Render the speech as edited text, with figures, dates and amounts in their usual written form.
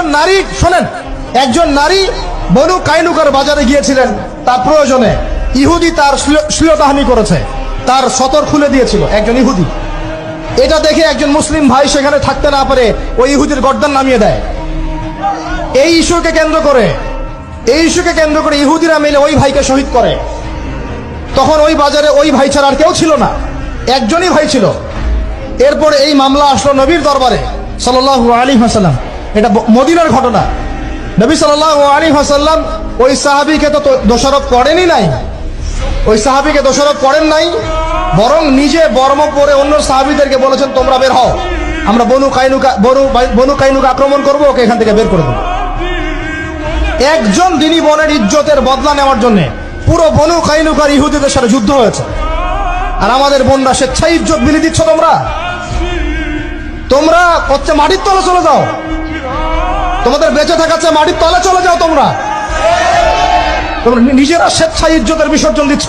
একজন নারী, শোনেন, একজন নারী বনু কাইনুকার বাজারে গিয়েছিলেন তার প্রয়োজনে। ইহুদি তার শ্লীলতাহানি করেছে, তার সতর খুলে দিয়েছিল একজন ইহুদি। এটা দেখে একজন মুসলিম ভাই সেখানে থাকতে না পারে ওই ইহুদির গর্দান নামিয়ে দেয়। এই ইস্যুকে কেন্দ্র করে ইহুদিরা মিলে ওই ভাইকে শহীদ করে। তখন ওই বাজারে ওই ভাই ছাড়া আর কেউ ছিল না, একজনই ভাই ছিল। এরপরে এই মামলা আসলো নবীর দরবারে সাল্লাল্লাহু আলাইহি ওয়াসাল্লাম। এটা মদিনার ঘটনা। নবী সাল্লাল্লাহু আলাইহি ওয়াসাল্লাম ওই সাহাবীকে তো দোষারোপ করেনই নাই, বরং নিজে বর্ম পরে অন্য সাহাবীদেরকে বলেছেন তোমরা বের হও, আমরা বনু কাইনুকা আক্রমণ করবো, ওকে এখান থেকে বের করে দেবো। একজন দিনী বোনের ইজ্জতের বদলা নেওয়ার জন্য পুরো বনু কাইনুকার ইহুদিদের সাথে যুদ্ধ হয়েছে। আর আমাদের বোনরা স্বেচ্ছায় ইজ্জত বিলি দিচ্ছ। তোমরা হচ্ছে মাটির তলে চলে যাও, তোমাদের বেঁচে থাকার চেয়ে মাটির তলে চলে যাও। তোমরা নিজেরা স্বেচ্ছায় ইজ্জতের বিসর্জন দিচ্ছ।